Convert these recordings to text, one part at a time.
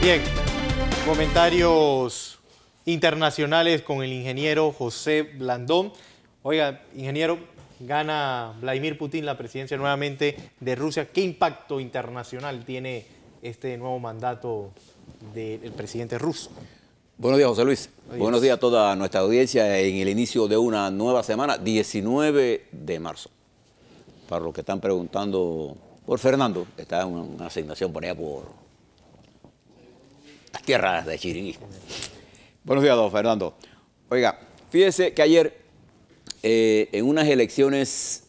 Bien, comentarios internacionales con el ingeniero José Blandón. Oiga, ingeniero, gana Vladimir Putin la presidencia nuevamente de Rusia. ¿Qué impacto internacional tiene este nuevo mandato del presidente ruso? Buenos días, José Luis. Adiós. Buenos días a toda nuestra audiencia en el inicio de una nueva semana, 19 de marzo. Para los que están preguntando por Fernando, está en una asignación por allá por las tierras de Chiriquí. Buenos días, don Fernando. Oiga, fíjese que ayer en unas elecciones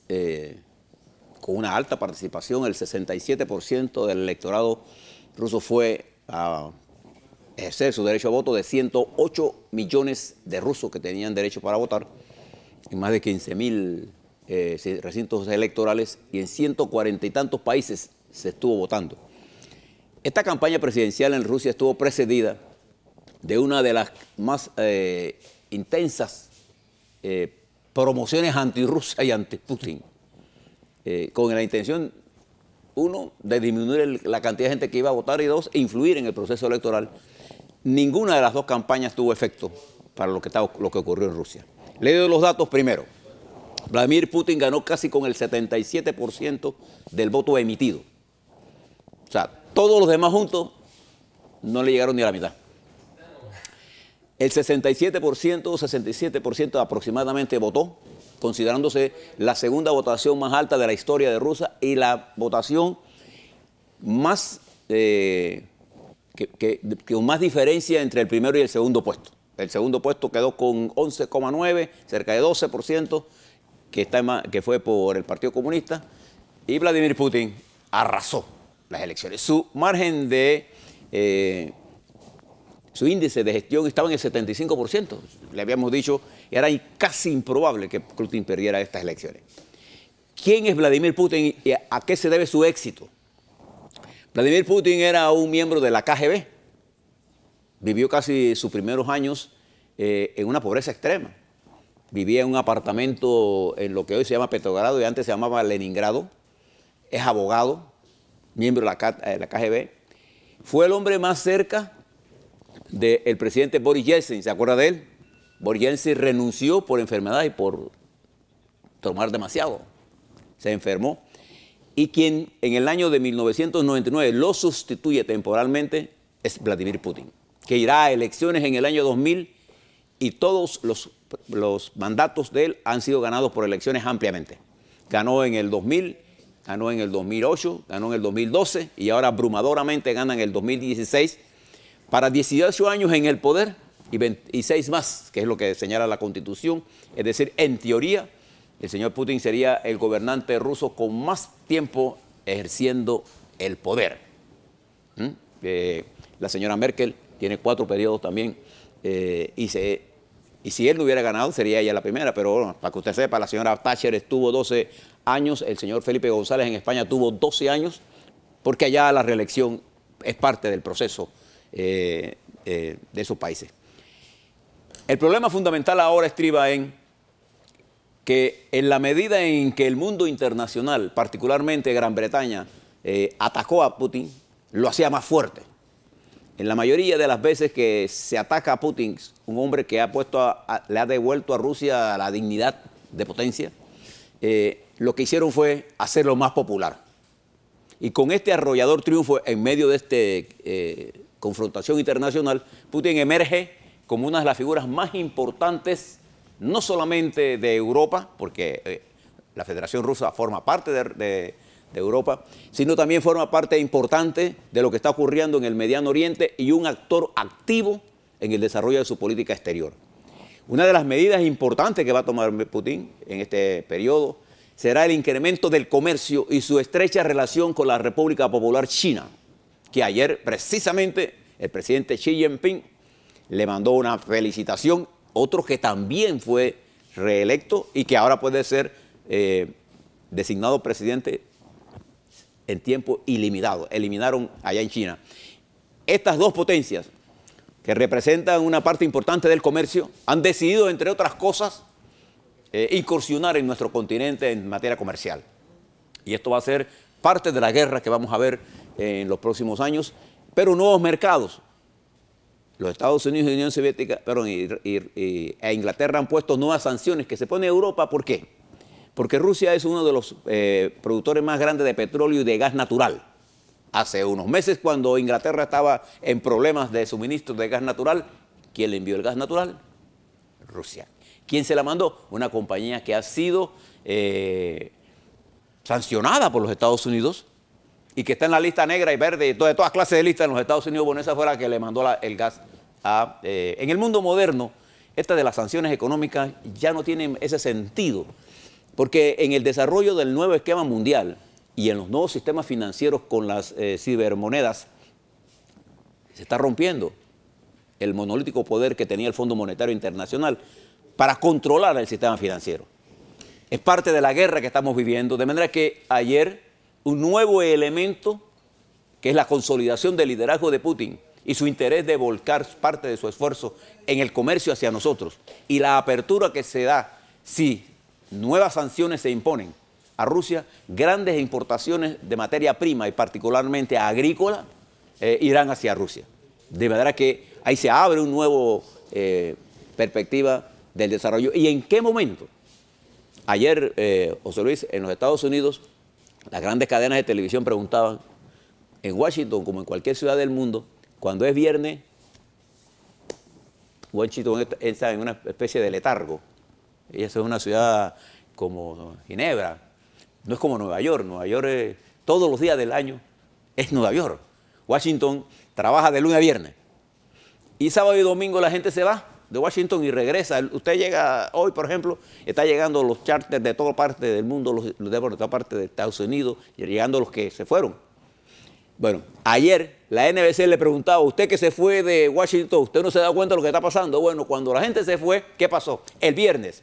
con una alta participación, el 67% del electorado ruso fue a ejercer su derecho a voto, de 108 millones de rusos que tenían derecho para votar, en más de 15.000 recintos electorales, y en 140 y tantos países se estuvo votando. Esta campaña presidencial en Rusia estuvo precedida de una de las más intensas promociones antirrusas y anti-Putin, con la intención, uno, de disminuir la cantidad de gente que iba a votar, y dos, influir en el proceso electoral. Ninguna de las dos campañas tuvo efecto para lo que ocurrió en Rusia. Le doy los datos primero. Vladimir Putin ganó casi con el 77% del voto emitido. O sea, todos los demás juntos no le llegaron ni a la mitad. El 67% aproximadamente votó, considerándose la segunda votación más alta de la historia de Rusia y la votación más con más diferencia entre el primero y el segundo puesto. El segundo puesto quedó con 11,9%, cerca de 12%, que fue por el Partido Comunista, y Vladimir Putin arrasó las elecciones. Su margen de, su índice de gestión estaba en el 75%. Le habíamos dicho, era casi improbable que Putin perdiera estas elecciones. ¿Quién es Vladimir Putin y a qué se debe su éxito? Vladimir Putin era un miembro de la KGB. Vivió casi sus primeros años en una pobreza extrema. Vivía en un apartamento en lo que hoy se llama Petrogrado y antes se llamaba Leningrado. Es abogado, miembro de la KGB. Fue el hombre más cerca del presidente Boris Yeltsin. ¿Se acuerda de él? Boris Yeltsin renunció por enfermedad y por tomar demasiado. Se enfermó. Y quien en el año de 1999 lo sustituye temporalmente es Vladimir Putin, que irá a elecciones en el año 2000 y todos los mandatos de él han sido ganados por elecciones ampliamente. Ganó en el 2000, ganó en el 2008, ganó en el 2012 y ahora abrumadoramente gana en el 2016 para 18 años en el poder y 26 más, que es lo que señala la Constitución. Es decir, en teoría, el señor Putin sería el gobernante ruso con más tiempo ejerciendo el poder. La señora Merkel tiene 4 periodos también, y si él no hubiera ganado sería ella la primera, pero bueno, para que usted sepa, la señora Thatcher estuvo 12 años, el señor Felipe González en España tuvo 12 años, porque allá la reelección es parte del proceso de esos países. El problema fundamental ahora estriba en que en la medida en que el mundo internacional, particularmente Gran Bretaña, atacó a Putin, lo hacía más fuerte. En la mayoría de las veces que se ataca a Putin, un hombre que le ha devuelto a Rusia la dignidad de potencia, lo que hicieron fue hacerlo más popular. Y con este arrollador triunfo en medio de esta confrontación internacional, Putin emerge como una de las figuras más importantes, no solamente de Europa, porque la Federación Rusa forma parte de Europa, sino también forma parte importante de lo que está ocurriendo en el Mediano Oriente y un actor activo en el desarrollo de su política exterior. Una de las medidas importantes que va a tomar Putin en este periodo será el incremento del comercio y su estrecha relación con la República Popular China, que ayer precisamente el presidente Xi Jinping le mandó una felicitación, otro que también fue reelecto y que ahora puede ser designado presidente en tiempo ilimitado. Eliminaron allá en China. Estas dos potencias, que representan una parte importante del comercio, han decidido, entre otras cosas, incursionar en nuestro continente en materia comercial. Y esto va a ser parte de la guerra que vamos a ver en los próximos años, pero nuevos mercados. Los Estados Unidos y la Unión Soviética, e Inglaterra han puesto nuevas sanciones que se pone Europa. ¿Por qué? Porque Rusia es uno de los productores más grandes de petróleo y de gas natural. Hace unos meses, cuando Inglaterra estaba en problemas de suministro de gas natural, ¿quién le envió el gas natural? Rusia. ¿Quién se la mandó? Una compañía que ha sido sancionada por los Estados Unidos y que está en la lista negra y verde y de todas clases de listas en los Estados Unidos. Bueno, esa fue la que le mandó el gas a... en el mundo moderno, estas de las sanciones económicas ya no tienen ese sentido, porque en el desarrollo del nuevo esquema mundial y en los nuevos sistemas financieros con las cibermonedas, se está rompiendo el monolítico poder que tenía el Fondo Monetario Internacional para controlar el sistema financiero. Es parte de la guerra que estamos viviendo, de manera que ayer un nuevo elemento, que es la consolidación del liderazgo de Putin y su interés de volcar parte de su esfuerzo en el comercio hacia nosotros, y la apertura que se da si nuevas sanciones se imponen a Rusia, grandes importaciones de materia prima y particularmente agrícola irán hacia Rusia. De manera que ahí se abre un nuevo perspectiva del desarrollo. ¿Y en qué momento? Ayer, José Luis, en los Estados Unidos, las grandes cadenas de televisión preguntaban, en Washington, como en cualquier ciudad del mundo, cuando es viernes, Washington está en una especie de letargo. Y esa es una ciudad como Ginebra, no es como Nueva York. Nueva York todos los días del año es Nueva York. Washington trabaja de lunes a viernes. Y sábado y domingo la gente se va de Washington y regresa. Usted llega hoy, por ejemplo, está llegando los charters de toda parte del mundo, los de toda parte de Estados Unidos, y llegando los que se fueron. Bueno, ayer la NBC le preguntaba, usted que se fue de Washington, ¿usted no se da cuenta de lo que está pasando? Bueno, cuando la gente se fue, ¿qué pasó? El viernes,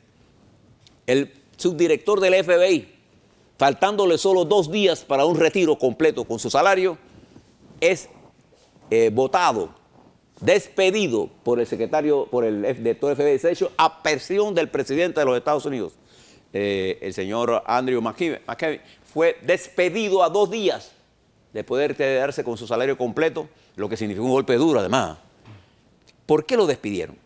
el subdirector del FBI, faltándole solo 2 días para un retiro completo con su salario, es votado, despedido por el secretario, por el director del FBI, a presión del presidente de los Estados Unidos. El señor Andrew McCabe fue despedido a 2 días de poder quedarse con su salario completo, lo que significó un golpe duro además. ¿Por qué lo despidieron?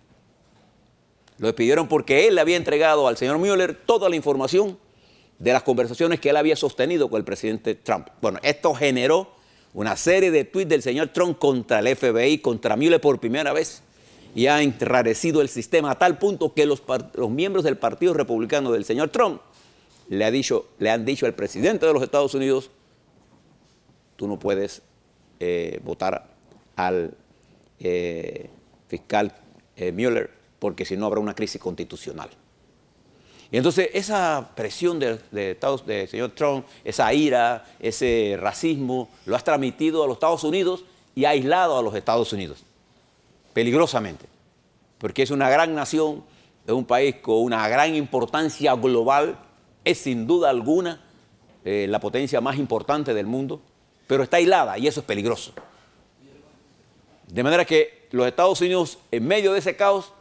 Lo despidieron porque él le había entregado al señor Mueller toda la información de las conversaciones que él había sostenido con el presidente Trump. Bueno, esto generó una serie de tweets del señor Trump contra el FBI, contra Mueller por primera vez, y ha enrarecido el sistema a tal punto que los miembros del Partido Republicano del señor Trump le han dicho al presidente de los Estados Unidos, tú no puedes votar al fiscal Mueller, porque si no habrá una crisis constitucional. Y entonces esa presión del señor Trump, esa ira, ese racismo, lo has transmitido a los Estados Unidos y ha aislado a los Estados Unidos, peligrosamente, porque es una gran nación, es un país con una gran importancia global, es sin duda alguna la potencia más importante del mundo, pero está aislada y eso es peligroso. De manera que los Estados Unidos, en medio de ese caos,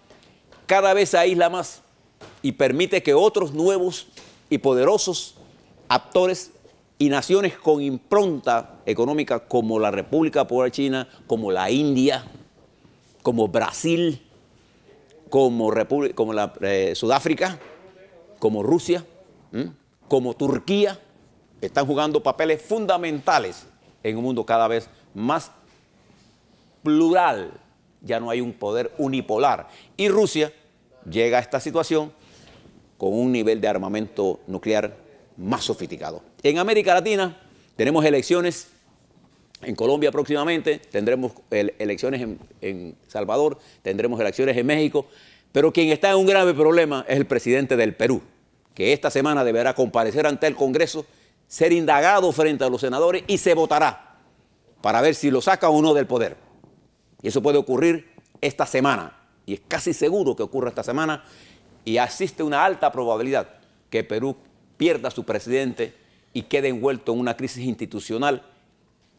cada vez se aísla más y permite que otros nuevos y poderosos actores y naciones con impronta económica como la República Popular China, como la India, como Brasil, como Sudáfrica, como Rusia, como Turquía, están jugando papeles fundamentales en un mundo cada vez más plural. Ya no hay un poder unipolar. Y Rusia llega a esta situación con un nivel de armamento nuclear más sofisticado. En América Latina tenemos elecciones, en Colombia próximamente, tendremos elecciones en Salvador, tendremos elecciones en México, pero quien está en un grave problema es el presidente del Perú, que esta semana deberá comparecer ante el Congreso, ser indagado frente a los senadores y se votará para ver si lo saca o no del poder. Y eso puede ocurrir esta semana, y es casi seguro que ocurra esta semana, y existe una alta probabilidad que Perú pierda su presidente y quede envuelto en una crisis institucional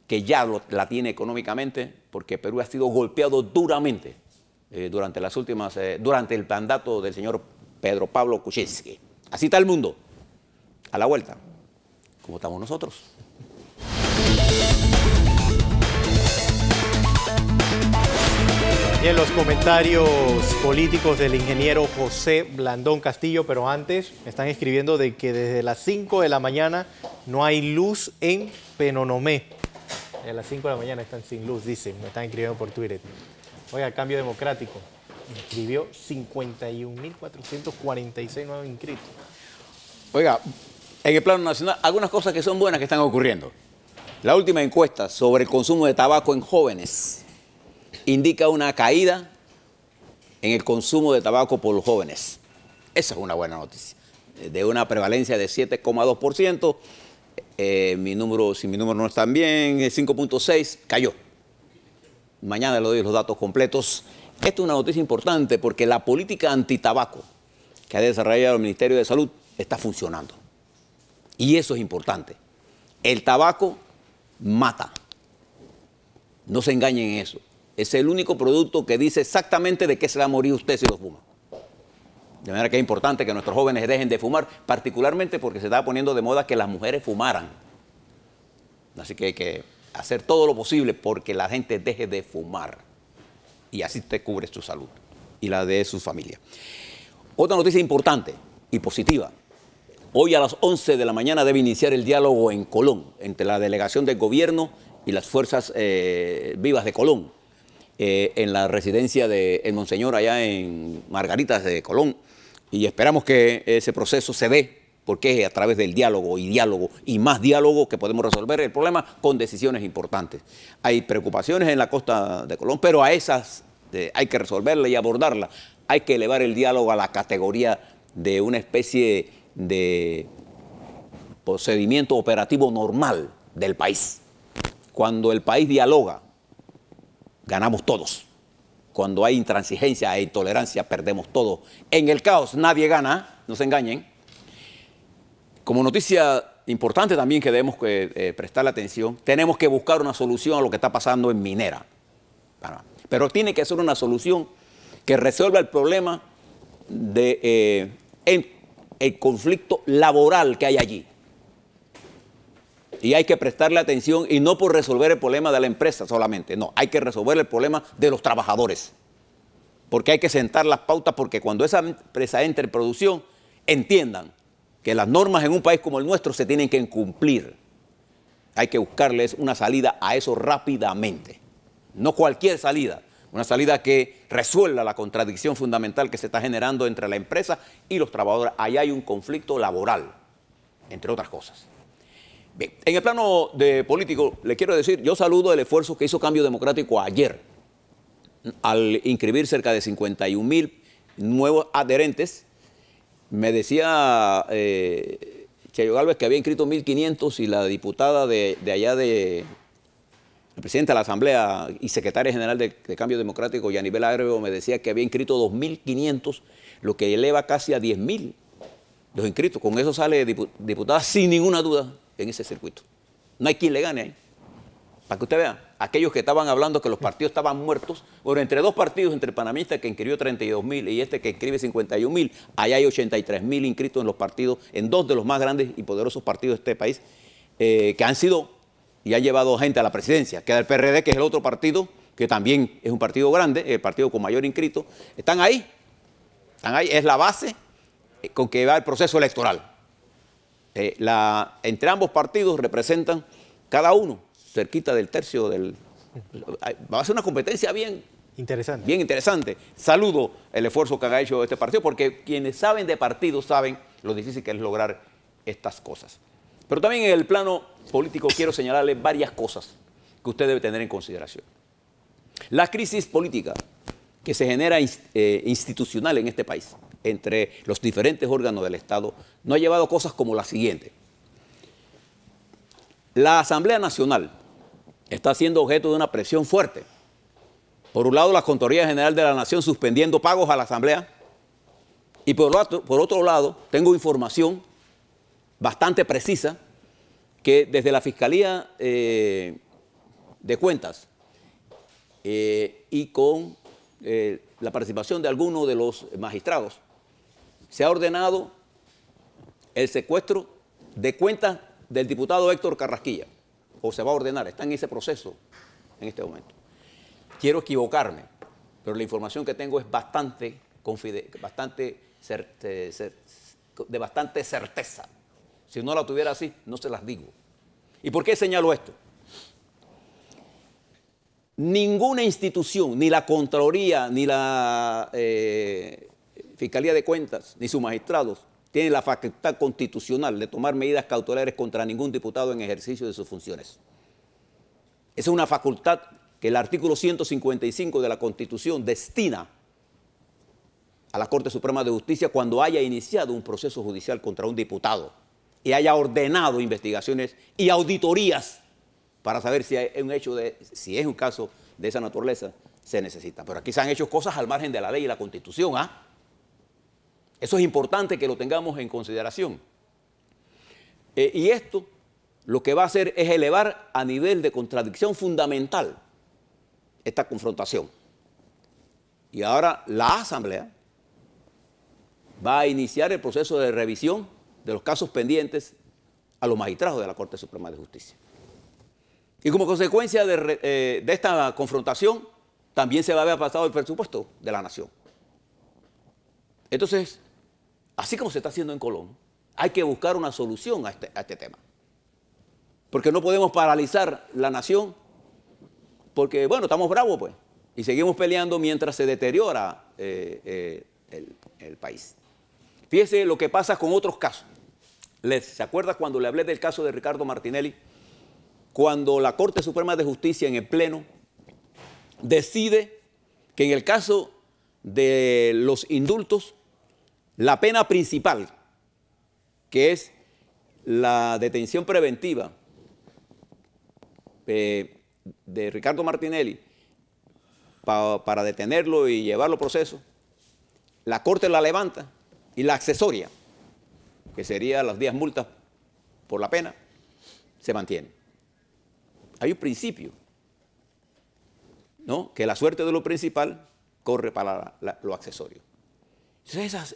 que ya la tiene económicamente, porque Perú ha sido golpeado duramente durante el mandato del señor Pedro Pablo Kuczynski. Así está el mundo. A la vuelta, ¿cómo estamos nosotros? Bien, los comentarios políticos del ingeniero José Blandón Castillo, pero antes me están escribiendo de que desde las 5 de la mañana no hay luz en Penonomé. A las 5 de la mañana están sin luz, dicen, me están escribiendo por Twitter. Oiga, Cambio Democrático inscribió 51.446 nuevos inscritos. Oiga, en el plano nacional, algunas cosas que son buenas que están ocurriendo. La última encuesta sobre el consumo de tabaco en jóvenes indica una caída en el consumo de tabaco por los jóvenes. Esa es una buena noticia. De una prevalencia de 7,2%, si mi número no está bien, 5,6, cayó. Mañana le doy los datos completos. Esta es una noticia importante porque la política antitabaco que ha desarrollado el Ministerio de Salud está funcionando. Y eso es importante. El tabaco mata. No se engañen en eso. Es el único producto que dice exactamente de qué se va a morir usted si lo fuma. De manera que es importante que nuestros jóvenes dejen de fumar, particularmente porque se está poniendo de moda que las mujeres fumaran. Así que hay que hacer todo lo posible porque la gente deje de fumar. Y así te cubre su salud y la de su familia. Otra noticia importante y positiva. Hoy a las 11 de la mañana debe iniciar el diálogo en Colón entre la delegación del gobierno y las fuerzas vivas de Colón. En la residencia de el Monseñor allá en Margaritas de Colón, y esperamos que ese proceso se dé porque es a través del diálogo y más diálogo que podemos resolver el problema con decisiones importantes. Hay preocupaciones en la costa de Colón, pero a esas hay que resolverlas y abordarlas. Hay que elevar el diálogo a la categoría de una especie de procedimiento operativo normal del país. Cuando el país dialoga, ganamos todos. Cuando hay intransigencia e intolerancia, perdemos todo. En el caos nadie gana, no se engañen. Como noticia importante también que debemos prestarle atención, tenemos que buscar una solución a lo que está pasando en Minera. Pero tiene que ser una solución que resuelva el problema de el conflicto laboral que hay allí. Y hay que prestarle atención y no por resolver el problema de la empresa solamente, no, hay que resolver el problema de los trabajadores. Porque hay que sentar las pautas porque cuando esa empresa entre en producción, entiendan que las normas en un país como el nuestro se tienen que cumplir. Hay que buscarles una salida a eso rápidamente. No cualquier salida, una salida que resuelva la contradicción fundamental que se está generando entre la empresa y los trabajadores. Ahí hay un conflicto laboral, entre otras cosas. Bien, en el plano de político, le quiero decir, yo saludo el esfuerzo que hizo Cambio Democrático ayer al inscribir cerca de 51.000 nuevos adherentes. Me decía Chayo Gálvez que había inscrito 1.500 y la diputada de allá la presidenta de la Asamblea y secretaria general de Cambio Democrático, Yanibel Agrego, me decía que había inscrito 2.500, lo que eleva casi a 10.000 los inscritos. Con eso sale diputada sin ninguna duda en ese circuito. No hay quien le gane ahí. Para que usted vea, aquellos que estaban hablando que los partidos estaban muertos, bueno, entre dos partidos, entre el panamista que inscribió 32.000 y este que inscribe 51.000, allá hay 83.000 inscritos en los partidos, en dos de los más grandes y poderosos partidos de este país, que han sido y han llevado gente a la presidencia. Queda el PRD, que es el otro partido, que también es un partido grande, el partido con mayor inscrito. Están ahí, es la base con que va el proceso electoral. Entre ambos partidos representan cada uno cerquita del tercio del... Va a ser una competencia bien interesante. Saludo el esfuerzo que ha hecho este partido porque quienes saben de partidos saben lo difícil que es lograr estas cosas. Pero también en el plano político quiero señalarle varias cosas que usted debe tener en consideración. La crisis política que se genera institucional en este país entre los diferentes órganos del Estado no ha llevado cosas como la siguiente. La Asamblea Nacional está siendo objeto de una presión fuerte. Por un lado, la Contraloría General de la Nación suspendiendo pagos a la Asamblea y por otro lado, tengo información bastante precisa que desde la Fiscalía de Cuentas y con la participación de algunos de los magistrados, se ha ordenado el secuestro de cuentas del diputado Héctor Carrasquilla, o se va a ordenar, está en ese proceso en este momento. Quiero equivocarme, pero la información que tengo es de bastante certeza. Si no la tuviera así, no se las digo. ¿Y por qué señalo esto? Ninguna institución, ni la Contraloría, ni la Fiscalía de Cuentas, ni sus magistrados, tienen la facultad constitucional de tomar medidas cautelares contra ningún diputado en ejercicio de sus funciones. Esa es una facultad que el artículo 155 de la Constitución destina a la Corte Suprema de Justicia cuando haya iniciado un proceso judicial contra un diputado y haya ordenado investigaciones y auditorías para saber si es un caso de esa naturaleza, se necesita. Pero aquí se han hecho cosas al margen de la ley y la Constitución, ¿ah? Eso es importante que lo tengamos en consideración. Y esto lo que va a hacer es elevar a nivel de contradicción fundamental esta confrontación. Y ahora la Asamblea va a iniciar el proceso de revisión de los casos pendientes a los magistrados de la Corte Suprema de Justicia. Y como consecuencia de esta confrontación, también se va a ver pasado el presupuesto de la nación. Entonces, así como se está haciendo en Colón, hay que buscar una solución a este tema. Porque no podemos paralizar la nación, porque, bueno, estamos bravos, pues, y seguimos peleando mientras se deteriora el país. Fíjese lo que pasa con otros casos. ¿Se acuerda cuando le hablé del caso de Ricardo Martinelli? Cuando la Corte Suprema de Justicia en el Pleno decide que en el caso de los indultos, la pena principal, que es la detención preventiva de Ricardo Martinelli para detenerlo y llevarlo a proceso, la Corte la levanta y la accesoria, que sería las 10 multas por la pena, se mantiene. Hay un principio, ¿no? Que la suerte de lo principal corre para lo accesorio. Entonces,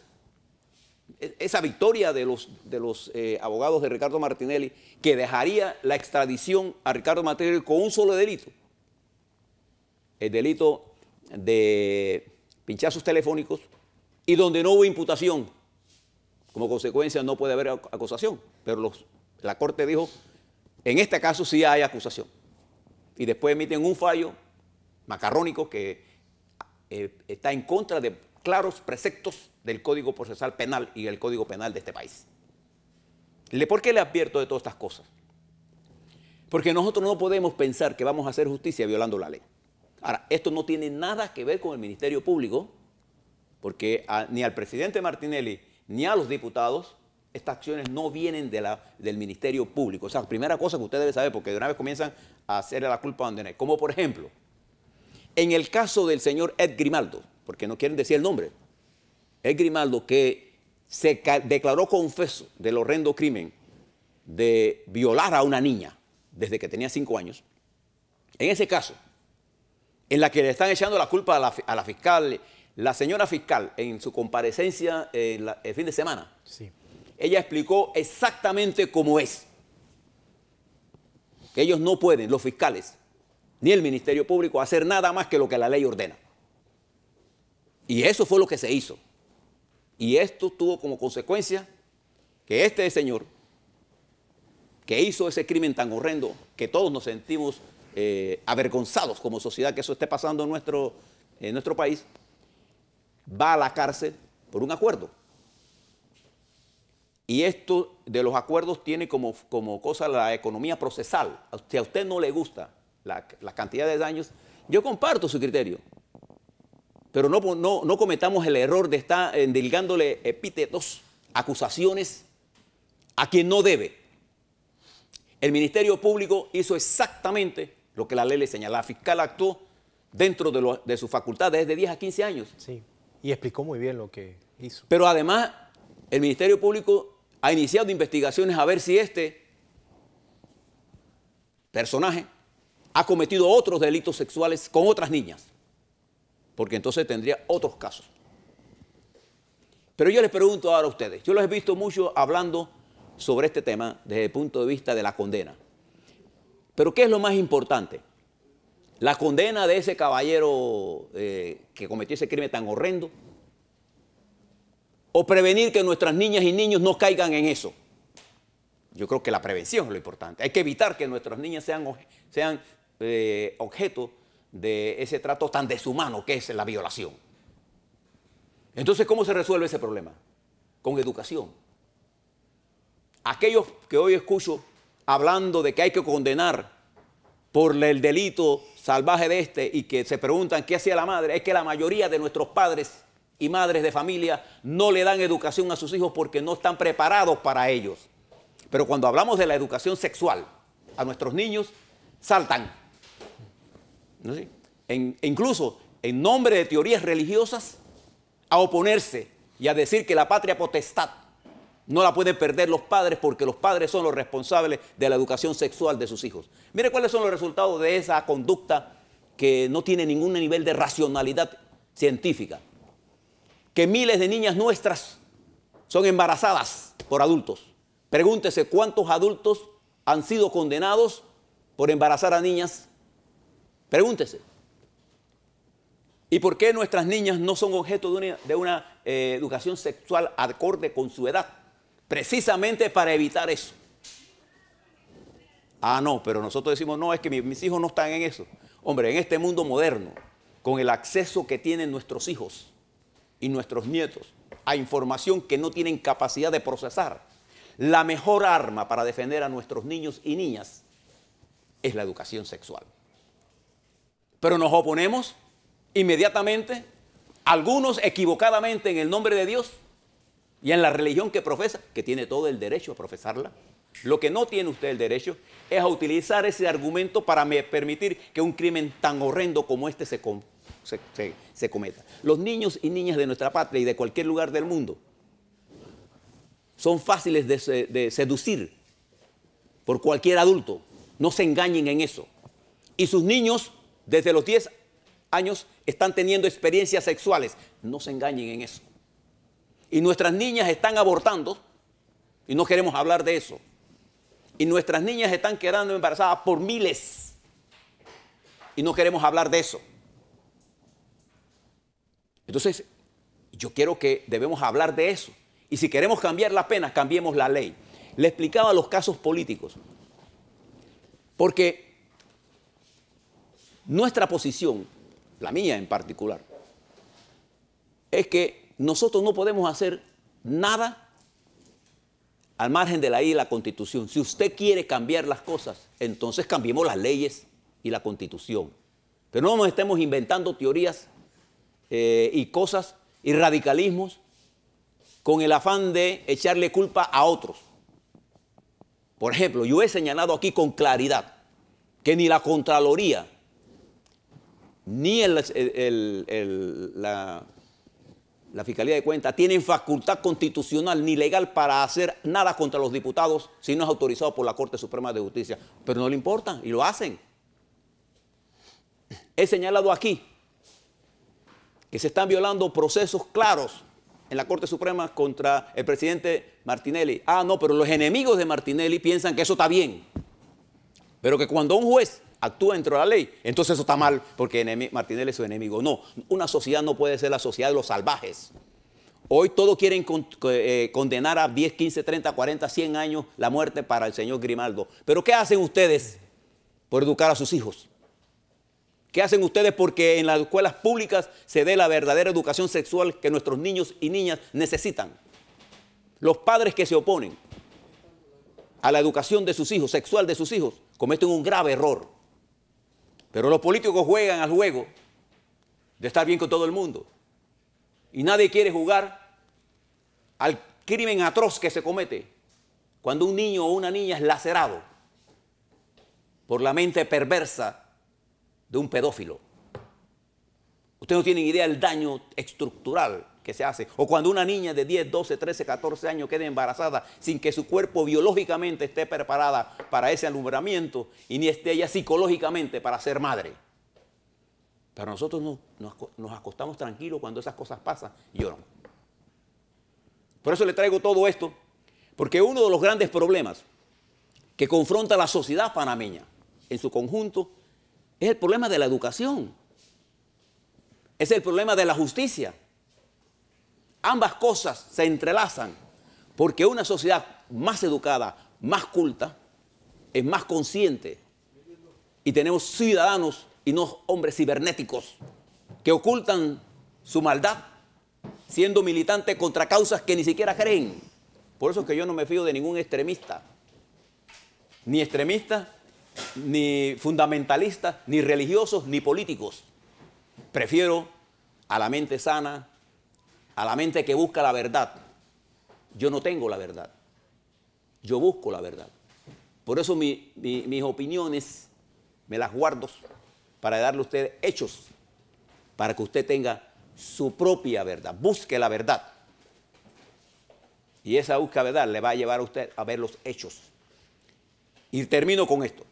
esa victoria de los abogados de Ricardo Martinelli, que dejaría la extradición a Ricardo Martinelli con un solo delito, el delito de pinchazos telefónicos, y donde no hubo imputación, como consecuencia no puede haber acusación, pero la Corte dijo, en este caso sí hay acusación. Y después emiten un fallo macarrónico que está en contra de claros preceptos del Código Procesal Penal y el Código Penal de este país. ¿Por qué le advierto de todas estas cosas? Porque nosotros no podemos pensar que vamos a hacer justicia violando la ley. Ahora, esto no tiene nada que ver con el Ministerio Público, porque ni al presidente Martinelli ni a los diputados estas acciones no vienen del Ministerio Público. O sea, la primera cosa que usted debe saber, porque de una vez comienzan a hacerle la culpa a donde no es. Como por ejemplo, en el caso del señor Ed Grimaldo, porque no quieren decir el nombre, Ed Grimaldo, que se declaró confeso del horrendo crimen de violar a una niña desde que tenía 5 años, en ese caso, en la que le están echando la culpa a la fiscal, la señora fiscal, en su comparecencia el fin de semana, sí, ella explicó exactamente cómo es. Que ellos no pueden, los fiscales, ni el Ministerio Público, hacer nada más que lo que la ley ordena. Y eso fue lo que se hizo. Y esto tuvo como consecuencia que este señor, que hizo ese crimen tan horrendo, que todos nos sentimos avergonzados como sociedad que eso esté pasando en nuestro país, va a la cárcel por un acuerdo. Y esto de los acuerdos tiene como cosa la economía procesal. Si a usted no le gusta la cantidad de daños, yo comparto su criterio. Pero no cometamos el error de estar endilgándole epítetos, acusaciones a quien no debe. El Ministerio Público hizo exactamente lo que la ley le señala. La fiscal actuó dentro de su facultad desde 10 a 15 años. Sí, y explicó muy bien lo que hizo. Pero además, el Ministerio Público ha iniciado investigaciones a ver si este personaje ha cometido otros delitos sexuales con otras niñas, porque entonces tendría otros casos. Pero yo les pregunto ahora a ustedes, yo los he visto mucho hablando sobre este tema desde el punto de vista de la condena. Pero ¿qué es lo más importante? la condena de ese caballero que cometió ese crimen tan horrendo, o prevenir que nuestras niñas y niños no caigan en eso. Yo creo que la prevención es lo importante. Hay que evitar que nuestras niñas sean objeto de ese trato tan deshumano que es la violación. Entonces, ¿cómo se resuelve ese problema? Con educación. Aquellos que hoy escucho hablando de que hay que condenar por el delito salvaje de este y que se preguntan qué hacía la madre, es que la mayoría de nuestros padres y madres de familia no le dan educación a sus hijos porque no están preparados para ellos. Pero cuando hablamos de la educación sexual, a nuestros niños saltan. ¿No? ¿Sí? Incluso en nombre de teorías religiosas, a oponerse y a decir que la patria potestad no la pueden perder los padres porque los padres son los responsables de la educación sexual de sus hijos. Mire cuáles son los resultados de esa conducta que no tiene ningún nivel de racionalidad científica. Que miles de niñas nuestras son embarazadas por adultos. Pregúntese cuántos adultos han sido condenados por embarazar a niñas. Pregúntese. ¿Y por qué nuestras niñas no son objeto de una educación sexual acorde con su edad? Precisamente para evitar eso. Ah, no, pero nosotros decimos, no, es que mis hijos no están en eso. Hombre, en este mundo moderno, con el acceso que tienen nuestros hijos y nuestros nietos a información que no tienen capacidad de procesar, la mejor arma para defender a nuestros niños y niñas es la educación sexual. Pero nos oponemos inmediatamente, algunos equivocadamente en el nombre de Dios y en la religión que profesa, que tiene todo el derecho a profesarla. Lo que no tiene usted el derecho es a utilizar ese argumento para permitir que un crimen tan horrendo como este se cometa. Los niños y niñas de nuestra patria y de cualquier lugar del mundo son fáciles de seducir por cualquier adulto. No se engañen en eso. Y sus niños, desde los 10 años, están teniendo experiencias sexuales. No se engañen en eso. Y nuestras niñas están abortando y no queremos hablar de eso. Y nuestras niñas están quedando embarazadas por miles y no queremos hablar de eso. Entonces, yo quiero que debemos hablar de eso. Y si queremos cambiar la pena, cambiemos la ley. Le explicaba los casos políticos. Porque nuestra posición, la mía en particular, es que nosotros no podemos hacer nada al margen de la ley y la Constitución. Si usted quiere cambiar las cosas, entonces cambiemos las leyes y la Constitución. Pero no nos estemos inventando teorías y cosas y radicalismos con el afán de echarle culpa a otros. Por ejemplo, yo he señalado aquí con claridad que ni la Contraloría ni la Fiscalía de Cuentas tienen facultad constitucional ni legal para hacer nada contra los diputados si no es autorizado por la Corte Suprema de Justicia. Pero no le importa y lo hacen. He señalado aquí que se están violando procesos claros en la Corte Suprema contra el presidente Martinelli. Ah, no, pero los enemigos de Martinelli piensan que eso está bien. Pero que cuando un juez actúa dentro de la ley, entonces eso está mal porque Martinelli es su enemigo. No, una sociedad no puede ser la sociedad de los salvajes. Hoy todos quieren condenar a 10, 15, 30, 40, 100 años la muerte para el señor Grimaldo. Pero ¿qué hacen ustedes por educar a sus hijos? ¿Qué hacen ustedes porque en las escuelas públicas se dé la verdadera educación sexual que nuestros niños y niñas necesitan? Los padres que se oponen a la educación de sus hijos, sexual de sus hijos, cometen un grave error. Pero los políticos juegan al juego de estar bien con todo el mundo. Y nadie quiere jugar al crimen atroz que se comete cuando un niño o una niña es lacerado por la mente perversa de un pedófilo. Ustedes no tienen idea del daño estructural que se hace. O cuando una niña de 10, 12, 13, 14 años queda embarazada sin que su cuerpo biológicamente esté preparada para ese alumbramiento y ni esté ella psicológicamente para ser madre. Pero nosotros nos acostamos tranquilos cuando esas cosas pasan y yo no. Por eso le traigo todo esto, porque uno de los grandes problemas que confronta la sociedad panameña en su conjunto Es el problema de la educación. Es el problema de la justicia. Ambas cosas se entrelazan porque una sociedad más educada, más culta, es más consciente. Y tenemos ciudadanos y no hombres cibernéticos que ocultan su maldad siendo militantes contra causas que ni siquiera creen. Por eso es que yo no me fío de ningún extremista, ni fundamentalista, ni religiosos, ni políticos. Prefiero a la mente sana, a la mente que busca la verdad. Yo no tengo la verdad, yo busco la verdad. Por eso mis opiniones me las guardo para darle a usted hechos, para que usted tenga su propia verdad, busque la verdad. Y esa búsqueda de verdad le va a llevar a usted a ver los hechos. Y termino con esto.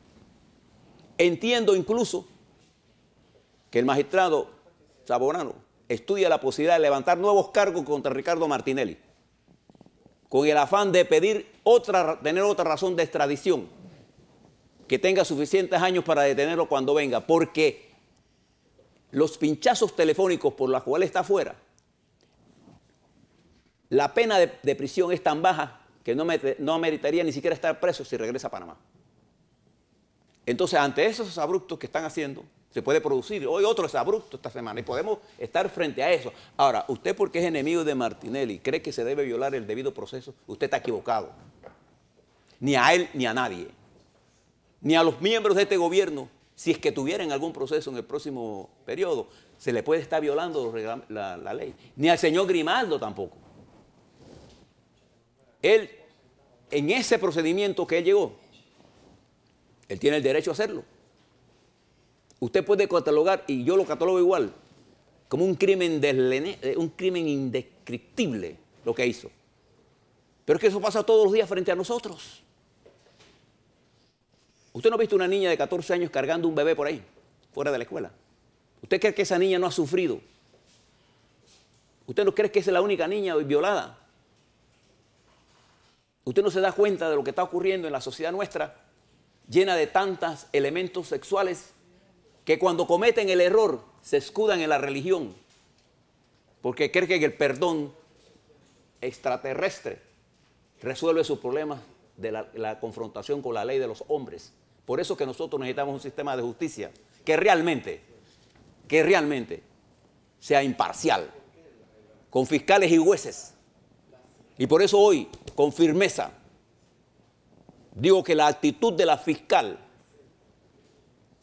Entiendo incluso que el magistrado Saborano estudia la posibilidad de levantar nuevos cargos contra Ricardo Martinelli, con el afán de tener otra razón de extradición, que tenga suficientes años para detenerlo cuando venga, porque los pinchazos telefónicos por los cuales está afuera, la pena de prisión es tan baja que no meritaría ni siquiera estar preso si regresa a Panamá. Entonces, ante esos abruptos que están haciendo, se puede producir hoy otro abrupto esta semana y podemos estar frente a eso. Ahora, usted porque es enemigo de Martinelli, cree que se debe violar el debido proceso, usted está equivocado. Ni a él ni a nadie. Ni a los miembros de este gobierno, si es que tuvieran algún proceso en el próximo periodo, se le puede estar violando la ley. Ni al señor Grimaldo tampoco. Él, en ese procedimiento que él llegó, él tiene el derecho a hacerlo. Usted puede catalogar, y yo lo catalogo igual, como un crimen indescriptible lo que hizo. Pero es que eso pasa todos los días frente a nosotros. ¿Usted no ha visto una niña de 14 años cargando un bebé por ahí, fuera de la escuela? ¿Usted cree que esa niña no ha sufrido? ¿Usted no cree que esa es la única niña violada? ¿Usted no se da cuenta de lo que está ocurriendo en la sociedad nuestra, llena de tantos elementos sexuales, que cuando cometen el error se escudan en la religión? Porque creen que el perdón extraterrestre resuelve sus problemas de la confrontación con la ley de los hombres. Por eso que nosotros necesitamos un sistema de justicia que realmente sea imparcial, con fiscales y jueces. Y por eso hoy, con firmeza, digo que la actitud de la fiscal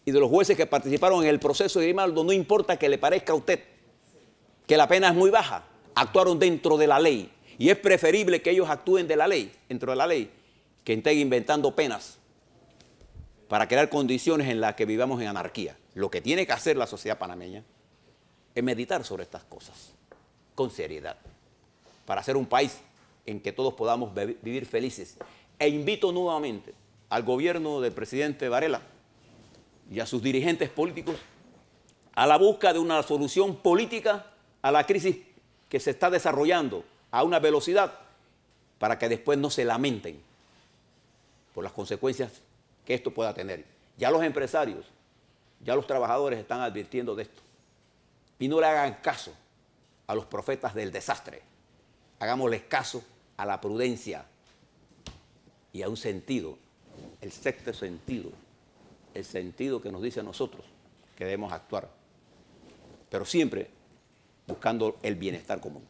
y de los jueces que participaron en el proceso de Grimaldo, no importa que le parezca a usted que la pena es muy baja, actuaron dentro de la ley. Y es preferible que ellos actúen dentro de la ley, que estén inventando penas para crear condiciones en las que vivamos en anarquía. Lo que tiene que hacer la sociedad panameña es meditar sobre estas cosas con seriedad, para hacer un país en que todos podamos vivir felices. E invito nuevamente al gobierno del presidente Varela y a sus dirigentes políticos a la búsqueda de una solución política a la crisis que se está desarrollando a una velocidad, para que después no se lamenten por las consecuencias que esto pueda tener. Ya los empresarios, ya los trabajadores están advirtiendo de esto. Y no le hagan caso a los profetas del desastre. Hagámosles caso a la prudencia y a un sentido, el sexto sentido, el sentido que nos dice a nosotros que debemos actuar, pero siempre buscando el bienestar común.